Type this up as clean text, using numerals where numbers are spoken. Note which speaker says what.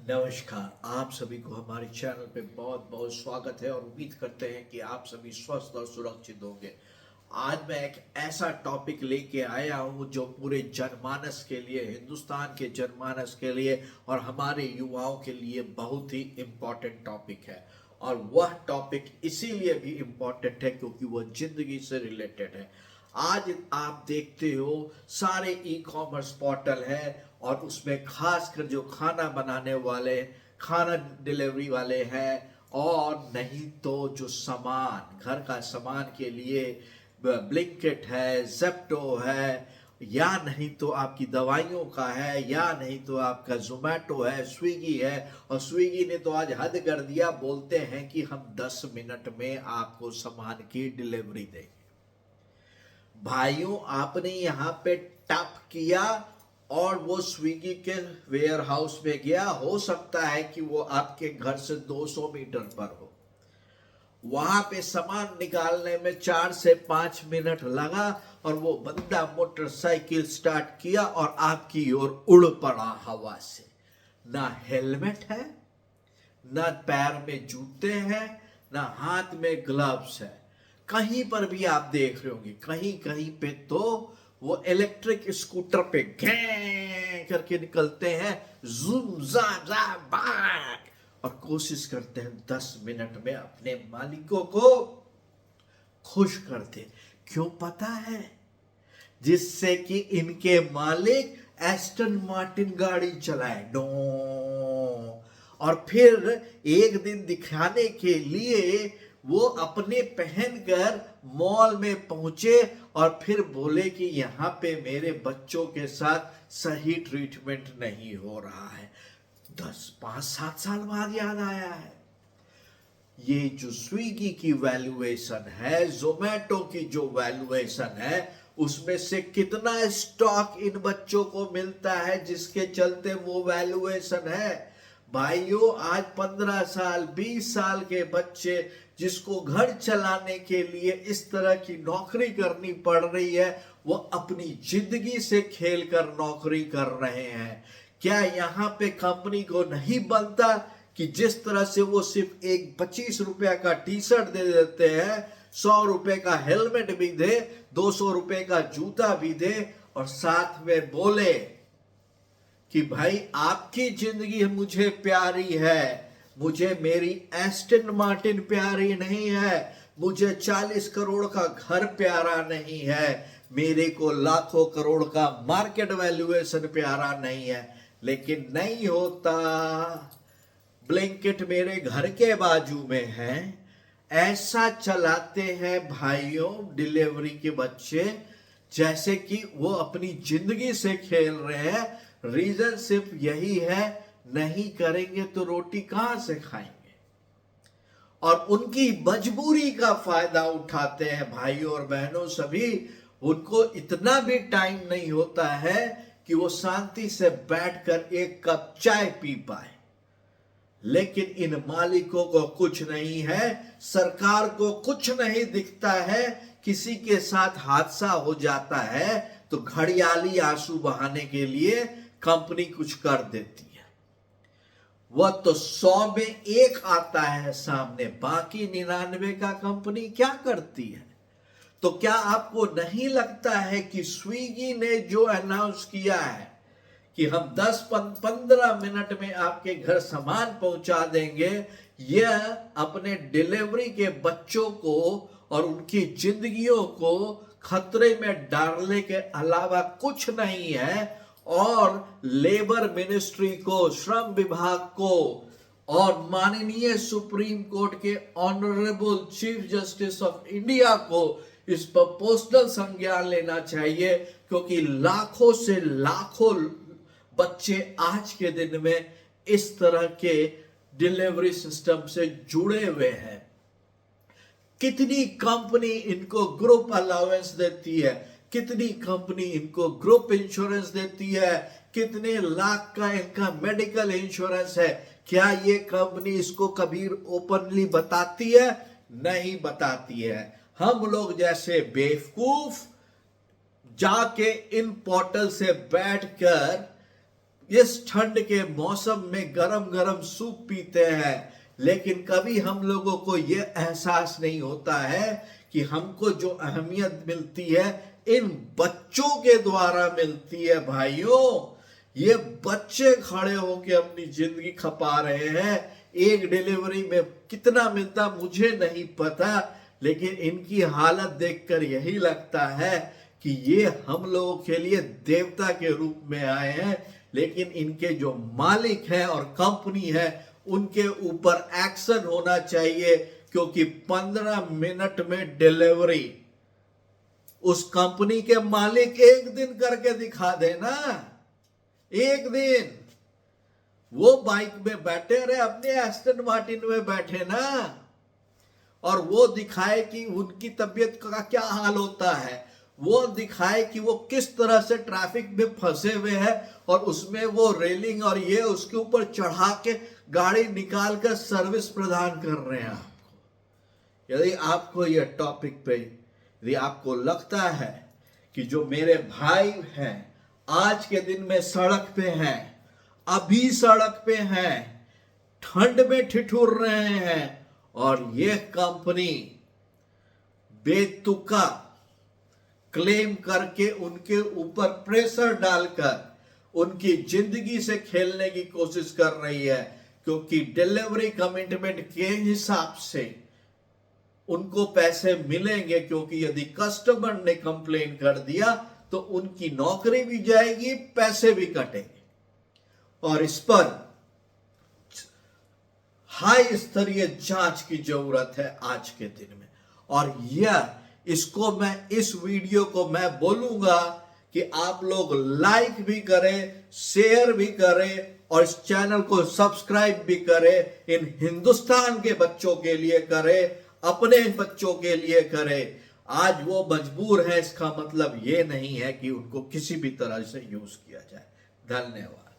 Speaker 1: नमस्कार। आप सभी को हमारे चैनल पे बहुत बहुत स्वागत है और उम्मीद करते हैं कि आप सभी स्वस्थ और सुरक्षित होंगे। आज मैं एक ऐसा टॉपिक लेके आया हूँ जो पूरे जनमानस के लिए, हिंदुस्तान के जनमानस के लिए और हमारे युवाओं के लिए बहुत ही इम्पोर्टेंट टॉपिक है। और वह टॉपिक इसीलिए भी इम्पोर्टेंट है क्योंकि वह जिंदगी से रिलेटेड है। आज आप देखते हो सारे ई कॉमर्स पोर्टल है और उसमें खासकर जो खाना बनाने वाले, खाना डिलीवरी वाले हैं, और नहीं तो जो सामान, घर का सामान के लिए ब्लिंकिट है, जेप्टो है, या नहीं तो आपकी दवाइयों का है, या नहीं तो आपका जोमेटो है, स्विगी है। और स्विगी ने तो आज हद कर दिया, बोलते हैं कि हम 10 मिनट में आपको सामान की डिलीवरी देंगे। भाइयों, आपने यहाँ पे टैप किया और वो स्विगी के वेयर हाउस में गया। हो सकता है कि वो आपके घर से 200 मीटर पर हो। वहां पे सामान निकालने में 4 से 5 मिनट लगा और वो बंदा मोटरसाइकिल स्टार्ट किया और आपकी ओर उड़ पड़ा हवा से। ना हेलमेट है, ना पैर में जूते हैं, ना हाथ में ग्लव्स है। कहीं पर भी आप देख रहे होंगे, कहीं कहीं पे तो वो इलेक्ट्रिक स्कूटर पे घे करके निकलते हैं, जूम जा जा बाक, और कोशिश करते हैं 10 मिनट में अपने मालिकों को खुश कर दे। क्यों पता है? जिससे कि इनके मालिक एस्टन मार्टिन गाड़ी चलाए नो, और फिर एक दिन दिखाने के लिए वो अपने पहनकर मॉल में पहुंचे और फिर बोले कि यहाँ पे मेरे बच्चों के साथ सही ट्रीटमेंट नहीं हो रहा है। 5-7 साल बाद याद आया है। ये जो स्विगी की वैल्यूएशन है, जोमेटो की जो वैल्यूएशन है, उसमें से कितना स्टॉक इन बच्चों को मिलता है जिसके चलते वो वैल्यूएशन है। भाइयों, आज 15 साल 20 साल के बच्चे जिसको घर चलाने के लिए इस तरह की नौकरी करनी पड़ रही है, वो अपनी जिंदगी से खेल कर नौकरी कर रहे हैं। क्या यहाँ पे कंपनी को नहीं बनता कि जिस तरह से वो सिर्फ एक 25 रुपया का टी शर्ट दे देते हैं, 100 रुपए का हेलमेट भी दे, 200 रुपए का जूता भी दे, और साथ में बोले कि भाई आपकी जिंदगी मुझे प्यारी है, मुझे मेरी एस्टन मार्टिन प्यारी नहीं है, मुझे 40 करोड़ का घर प्यारा नहीं है, मेरे को लाखों करोड़ का मार्केट वैल्यूएशन प्यारा नहीं है। लेकिन नहीं होता। ब्लिंकिट मेरे घर के बाजू में है। ऐसा चलाते हैं भाइयों डिलीवरी के बच्चे जैसे कि वो अपनी जिंदगी से खेल रहे हैं। रीजन सिर्फ यही है, नहीं करेंगे तो रोटी कहां से खाएंगे, और उनकी मजबूरी का फायदा उठाते हैं भाइयों और बहनों सभी। उनको इतना भी टाइम नहीं होता है कि वो शांति से बैठकर एक कप चाय पी पाए। लेकिन इन मालिकों को कुछ नहीं है, सरकार को कुछ नहीं दिखता है। किसी के साथ हादसा हो जाता है तो घड़ियाली आंसू बहाने के लिए कंपनी कुछ कर देती है। वह तो 100 में एक आता है सामने, बाकी 99 का कंपनी क्या करती है? तो क्या आपको नहीं लगता है कि स्विगी ने जो अनाउंस किया है कि हम 10-15 मिनट में आपके घर सामान पहुंचा देंगे, यह अपने डिलीवरी के बच्चों को और उनकी जिंदगियों को खतरे में डालने के अलावा कुछ नहीं है। और लेबर मिनिस्ट्री को, श्रम विभाग को और माननीय सुप्रीम कोर्ट के honourable chief justice of India को इस पर पर्सनल संज्ञान लेना चाहिए, क्योंकि लाखों से लाखों बच्चे आज के दिन में इस तरह के डिलीवरी सिस्टम से जुड़े हुए हैं। कितनी कंपनी इनको ग्रुप अलाउंस देती है, कितनी कंपनी इनको ग्रुप इंश्योरेंस देती है, कितने लाख का इनका मेडिकल इंश्योरेंस है। क्या ये कंपनी इसको कभी ओपनली बताती है? नहीं बताती है। हम लोग जैसे बेवकूफ जाके इन पोर्टल से बैठकर इस ठंड के मौसम में गरम गरम सूप पीते हैं, लेकिन कभी हम लोगों को यह एहसास नहीं होता है कि हमको जो अहमियत मिलती है इन बच्चों के द्वारा मिलती है। भाइयों, ये बच्चे खड़े होकर अपनी जिंदगी खपा रहे हैं। एक डिलीवरी में कितना मिलता मुझे नहीं पता, लेकिन इनकी हालत देखकर यही लगता है कि ये हम लोगों के लिए देवता के रूप में आए हैं। लेकिन इनके जो मालिक हैं और कंपनी है उनके ऊपर एक्शन होना चाहिए, क्योंकि 15 मिनट में डिलीवरी उस कंपनी के मालिक एक दिन करके दिखा देना। एक दिन वो बाइक में बैठे रहे, अपने एस्टन मार्टिन में बैठे ना, और वो दिखाए कि उनकी तबीयत का क्या हाल होता है, वो दिखाए कि वो किस तरह से ट्रैफिक में फंसे हुए हैं, और उसमें वो रेलिंग और ये उसके ऊपर चढ़ा के गाड़ी निकाल कर सर्विस प्रदान कर रहे हैं आपको। यदि आपको ये टॉपिक पे यदि आपको लगता है कि जो मेरे भाई हैं आज के दिन में सड़क पे हैं, अभी सड़क पे हैं, ठंड में ठिठुर रहे हैं, और ये कंपनी बेतुका क्लेम करके उनके ऊपर प्रेशर डालकर उनकी जिंदगी से खेलने की कोशिश कर रही है, क्योंकि डिलीवरी कमिटमेंट के हिसाब से उनको पैसे मिलेंगे, क्योंकि यदि कस्टमर ने कंप्लेन कर दिया तो उनकी नौकरी भी जाएगी, पैसे भी कटेंगे। और इस पर हाई स्तरीय जांच की जरूरत है आज के दिन में। और इस वीडियो को मैं बोलूंगा कि आप लोग लाइक भी करें, शेयर भी करें, और इस चैनल को सब्सक्राइब भी करें। इन हिंदुस्तान के बच्चों के लिए करें, अपने बच्चों के लिए करें। आज वो मजबूर है, इसका मतलब ये नहीं है कि उनको किसी भी तरह से यूज किया जाए। धन्यवाद।